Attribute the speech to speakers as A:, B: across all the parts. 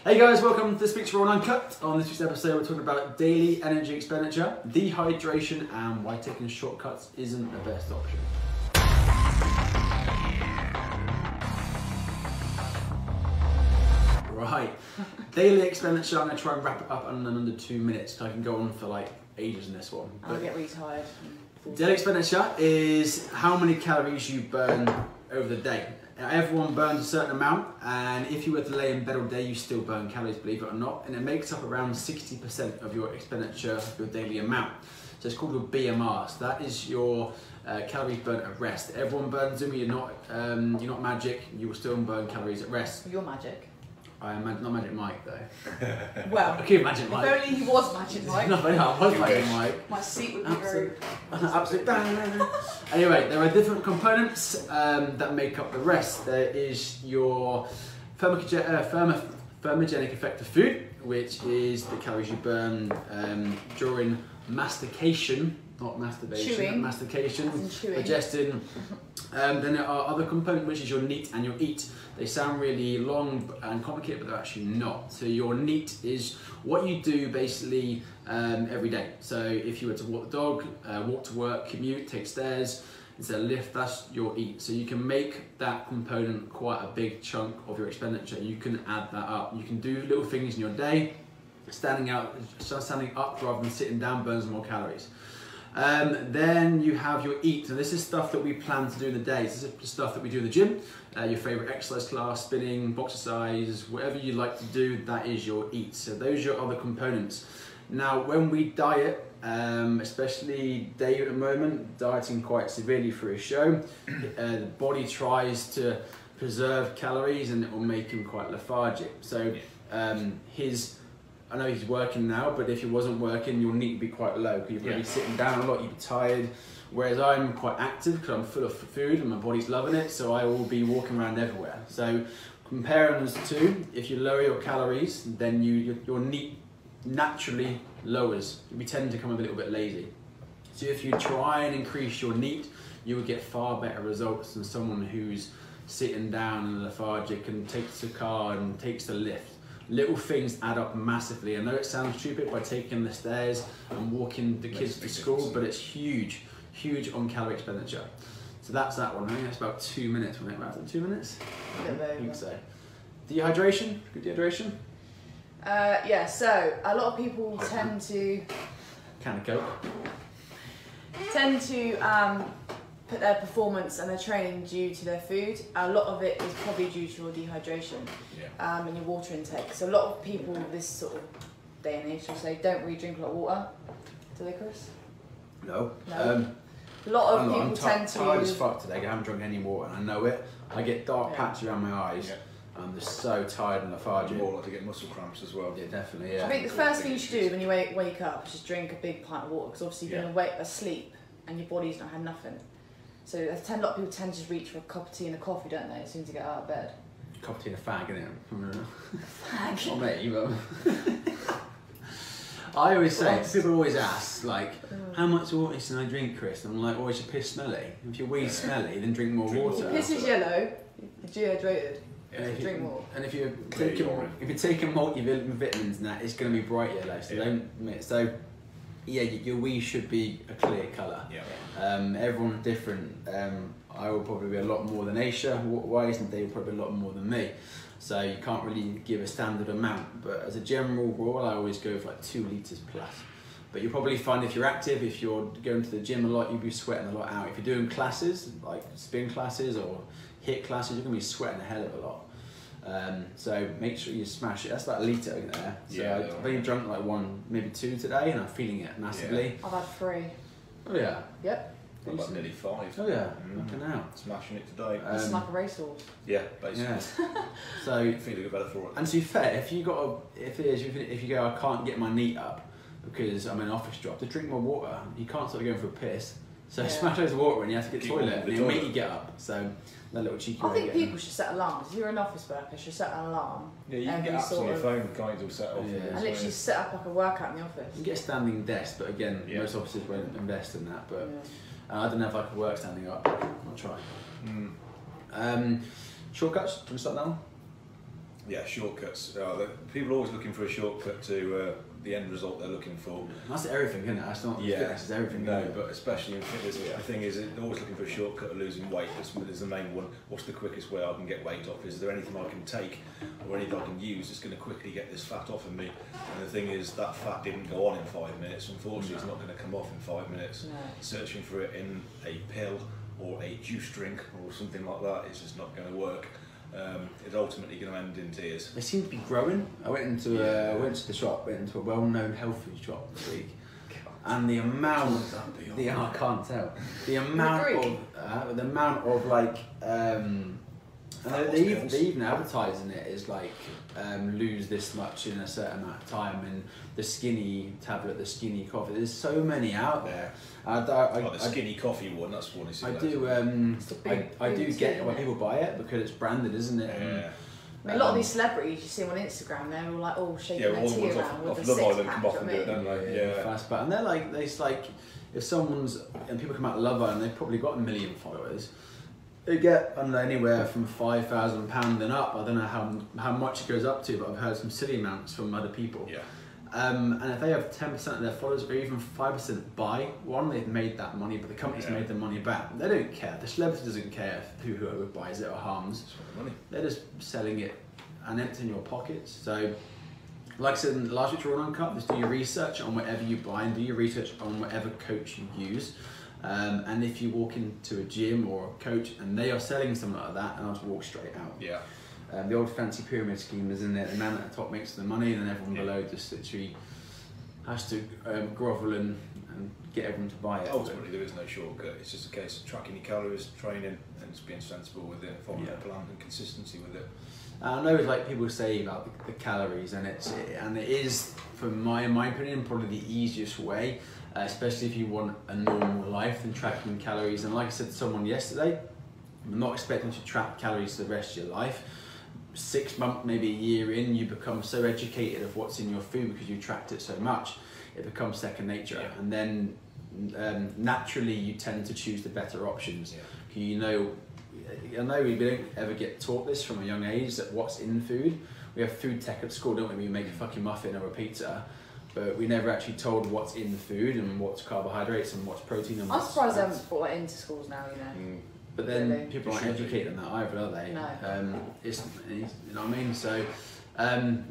A: Hey guys, welcome to this week's Raw and Uncut. On this week's episode, we're talking about daily energy expenditure, dehydration, and why taking shortcuts isn't the best option. Right, daily expenditure, I'm going to try and wrap it up in under 2 minutes. I can go on for like ages in this one.
B: I'll get really tired.
A: Daily expenditure is how many calories you burn over the day. Now, everyone burns a certain amount, and if you were to lay in bed all day, you still burn calories, believe it or not, and it makes up around 60% of your expenditure, your daily amount. So it's called your BMR. So that is your calories burnt at rest. Everyone burns them. You're not magic. You will still burn calories at rest.
B: You're magic.
A: I am not Magic Mike though.
B: Well,
A: okay, Magic Mike.
B: If only he was Magic Mike.
A: No, I was Magic Mike.
B: My seat would be very...
A: Absolute bang. Anyway, there are different components that make up the rest. There is your thermogenic effect of food, which is the calories you burn during mastication, not masturbation,
B: chewing.
A: Mastication,
B: Chewing.
A: digesting. Then there are other components, which is your NEAT and your EAT. They sound really long and complicated, but they're actually not. So your NEAT is what you do basically every day. So if you were to walk the dog, walk to work, commute, take stairs, instead of lift, that's your EAT. So you can make that component quite a big chunk of your expenditure. You can add that up. You can do little things in your day. Standing up rather than sitting down burns more calories. Then you have your EAT. So this is stuff that we plan to do in the day. This is stuff that we do in the gym. Your favorite exercise class, spinning, boxercise, whatever you like to do, that is your EAT. So those are your other components. Now, when we diet, especially Dave at the moment, dieting quite severely for his show, the body tries to preserve calories and it will make him quite lethargic. So I know he's working now, but if he wasn't working, your NEAT would be quite low because you're probably sitting down a lot, you'd be tired. Whereas I'm quite active because I'm full of food and my body's loving it, so I will be walking around everywhere. So comparing those two, if you lower your calories, then your NEAT naturally lowers. We tend to become a little bit lazy. So if you try and increase your NEAT, you will get far better results than someone who's sitting down and lethargic and takes the car and takes the lift. Little things add up massively. I know it sounds stupid by taking the stairs and walking the kids to school, but it's huge on calorie expenditure. So that's that one. I think that's about 2 minutes. We'll make about 2 minutes. I think so. Dehydration. Good dehydration.
B: Yeah. So a lot of people tend to put their performance and their training due to their food. A lot of it is probably due to your dehydration and your water intake. So a lot of people this sort of day and age will say don't really drink a lot of water. Do they, Chris?
A: No.
B: A lot of people tend to...
A: I'm tired as fuck today. I haven't drunk any water and I know it. I get dark patches around my eyes. Yeah. I'm just so tired and lethargic.
C: More like to get muscle cramps as well.
A: Yeah, definitely. Yeah.
B: I think the first thing you should do when you wake up is just drink a big pint of water because obviously you're going to wake asleep and your body's not had nothing. So a lot of people tend to reach for a cup of tea and a coffee, don't they, as soon as they get out of bed.
A: A cup of tea and a fag, innit?
B: Fag?
A: Not me, but... I always say, people always ask, like, how much water should I drink, Chris? And I'm like, oh, is your piss smelly? If your wee's smelly, then drink more water.
B: If your piss is yellow, you're dehydrated. Drink more.
A: And if you're taking multivitamins and that, it's going to be bright yellow. So yeah, your wee should be a clear colour. Yeah. Everyone's different. I will probably be a lot more than Aysha. Why isn't Dave probably a lot more than me? So you can't really give a standard amount. But as a general rule, I always go for like 2 litres plus. But you'll probably find if you're active, if you're going to the gym a lot, you'll be sweating a lot out. If you're doing classes, like spin classes or HIIT classes, you're going to be sweating a hell of a lot. So make sure you smash it. That's about a litre in there. So I've only drunk like 1, maybe 2 today, and I'm feeling it massively.
B: I've had 3.
A: Oh yeah.
B: Yep.
C: I'm about nearly 5.
A: Oh yeah. Fucking hell.
C: Smashing it today.
B: It's like a racehorse.
C: Yeah, basically.
A: Yeah. So
C: feeling better for it.
A: And to be fair, if you go, I can't get my NEAT up because I'm in an office job, to drink more water, you can't start going for a piss. So smash loads of water and you have to get to the toilet and it'll make you get up. So that little cheeky way.
B: I think people should set alarms. If you're an office worker, you should set an alarm.
C: Yeah, you can get apps on your phone, guides will set off.
B: And literally set up like a workout in the office.
A: You can get a standing desk, but again, most offices won't invest in that. But I don't know if I could work standing up. I'll try. Shortcuts, can we start now?
C: Yeah, shortcuts. People are always looking for a shortcut to the end result they're looking for.
A: That's everything, isn't it? That's not fitness, it's everything.
C: No, but especially in fitness, the thing is, they're always looking for a shortcut of losing weight. That's the main one. What's the quickest way I can get weight off? Is there anything I can take or anything I can use that's going to quickly get this fat off of me? And the thing is, that fat didn't go on in 5 minutes. Unfortunately, it's not going to come off in 5 minutes.
B: No.
C: Searching for it in a pill or a juice drink or something like that is just not going to work. It's ultimately going to end in tears.
A: They seem to be growing. I went into the shop, went into a well-known health food shop this week, and the amount, I can't tell, the amount of like, and they even advertising it as like lose this much in a certain amount of time, and the skinny tablet, the skinny coffee. There's so many out there.
C: The skinny coffee one, that's one.
A: I do get why people buy it because it's branded, isn't it?
C: Yeah.
B: A lot of these celebrities you see them on Instagram, they're all like all shaking their tea around with a
C: Love Island
B: six-pack.
C: come off and do it, don't they? Yeah.
A: Fast, but and they're like, it's like if someone's and people come out of Love Island, they've probably got 1 million followers. They get anywhere from £5,000 and up. I don't know how much it goes up to, but I've heard some silly amounts from other people.
C: Yeah.
A: And if they have 10% of their followers or even 5% buy one, they've made that money, but the company's made the money back. They don't care. The celebrity doesn't care whoever buys it or harms.
C: Money.
A: They're just selling it and emptying your pockets. So, like I said last week, we're on Uncut. Just do your research on whatever you buy and do your research on whatever coach you use. And if you walk into a gym or a coach and they are selling something like that, and I'll just walk straight out.
C: Yeah.
A: The old fancy pyramid scheme is in there. The man at the top makes the money, and then everyone below just literally has to grovel and get everyone to buy it.
C: Ultimately, there is no shortcut. It's just a case of tracking your calories, training, and just being sensible with it, following a plan and consistency with it.
A: I know, like people say about the calories, and it is, from my opinion, probably the easiest way, especially if you want a normal life, than tracking calories. And like I said to someone yesterday, I'm not expecting to track calories the rest of your life. 6 months, maybe a year in, you become so educated of what's in your food because you tracked it so much, it becomes second nature. Yeah. And then naturally you tend to choose the better options. Yeah. I know we don't ever get taught this from a young age, that what's in food. We have food tech at school, don't we? We make a fucking muffin or a pizza, but we never actually told what's in the food and what's carbohydrates and what's protein and what's
B: I'm surprised they haven't brought that into schools now, you know.
A: But then people aren't educated on that either, are they?
B: No.
A: You know what I mean? So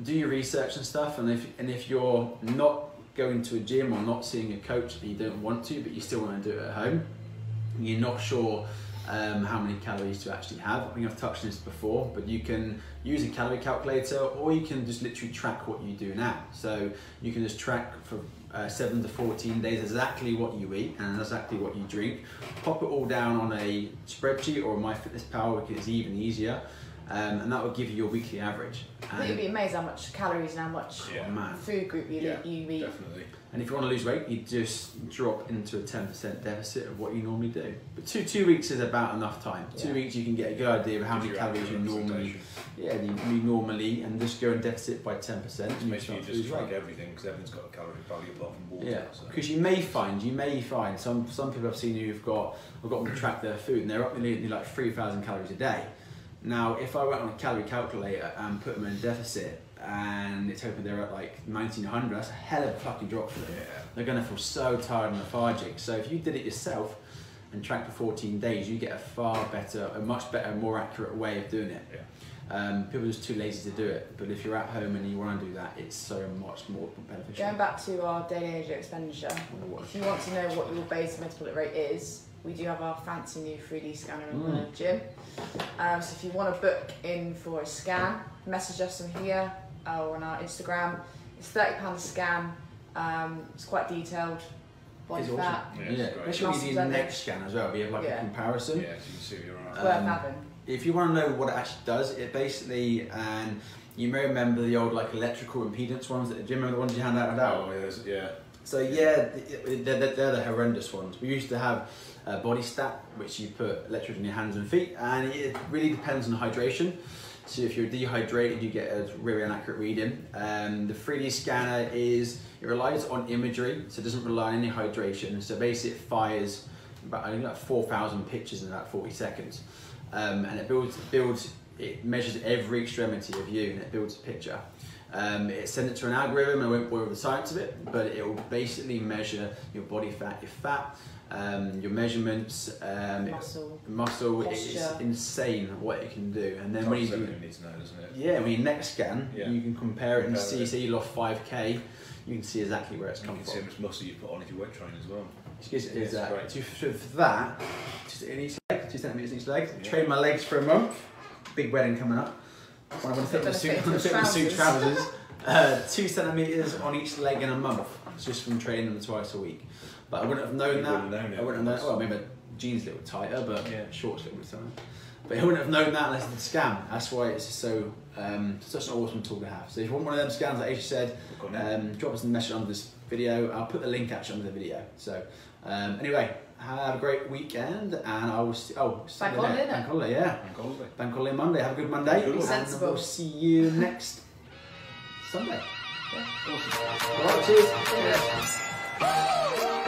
A: do your research and stuff, and if you're not going to a gym or not seeing a coach and you don't want to, but you still want to do it at home, you're not sure how many calories to actually have. I think I've touched on this before, but you can use a calorie calculator, or you can just literally track what you do now. So you can just track for 7 to 14 days exactly what you eat and exactly what you drink. Pop it all down on a spreadsheet or MyFitnessPal, because it's even easier, and that will give you your weekly average.
B: I think you'd be amazed how much calories and how much food group you eat.
C: Definitely.
A: And if you want to lose weight, you just drop into a 10% deficit of what you normally do. But two weeks is about enough time. 2 weeks you can get a good idea of how many calories you normally eat, and just go in deficit by 10%.
C: Make sure you just track everything, because everything's got a calorie value apart from water.
A: Yeah, because you may find some people I've seen who've got them to track their food, and they're up nearly like 3,000 calories a day. Now, if I went on a calorie calculator and put them in a deficit, and it's hoping they're at like 1900, that's a hell of a fucking drop for them. Yeah. They're going to feel so tired and lethargic. So if you did it yourself and tracked for 14 days, you get a much better, more accurate way of doing it. Yeah. People are just too lazy to do it, but if you're at home and you want to do that, it's so much more beneficial.
B: Going back to our daily energy expenditure, if you want to know what your base metabolic rate is, we do have our fancy new 3D scanner in the gym. So if you want to book in for a scan, message us on here or on our Instagram. It's £30 a scan. It's quite detailed. Body fat.
A: Yeah, especially when you do the next scan as well. We have like a comparison.
C: Yeah, so you can see what you're at.
B: It's worth having.
A: If you want to know what it actually does, it basically, and you may remember the old like electrical impedance ones at the gym. Remember the ones you hand out?
C: Oh yeah.
A: So yeah, they're the horrendous ones. We used to have a body stat, which you put electrodes in your hands and feet, and it really depends on hydration. So if you're dehydrated, you get a really inaccurate reading. The 3D scanner it relies on imagery, so it doesn't rely on any hydration. So basically it fires about 4,000 pictures in about 40 seconds. And it builds it measures every extremity of you and it builds a picture. It sends it to an algorithm, I won't bore with the science of it, but it will basically measure your body fat, your measurements, muscle. It's insane what it can do. And then when you do,
C: need to know, doesn't it?
A: yeah, when you next scan, you can compare it and see. Say you lost 5k, you can see exactly where it's come from. You can see how much muscle you put on if you weight train as well. For that, just in each leg, 2 centimeters in each leg. Train my legs for a month. Big wedding coming up. When I want to fit my suit trousers, 2 centimeters on each leg in a month, just from training them twice a week. But I wouldn't have known that. I wouldn't have known. Well, maybe jeans a little tighter, but shorts a little bit tighter. But I wouldn't have known that unless I did the scan. That's why it's so such an awesome tool to have. So if you want one of them scans, like Aysha said, drop us a message under this video. I'll put the link actually under the video. So anyway, have a great weekend, and I will see. Oh,
B: Bank holiday,
A: Bank holiday, yeah. Bank holiday Monday. Have a good Monday.
B: Be
A: and
B: sensible.
A: we'll see you next Sunday.
B: Yeah.
A: Awesome. All right, cheers.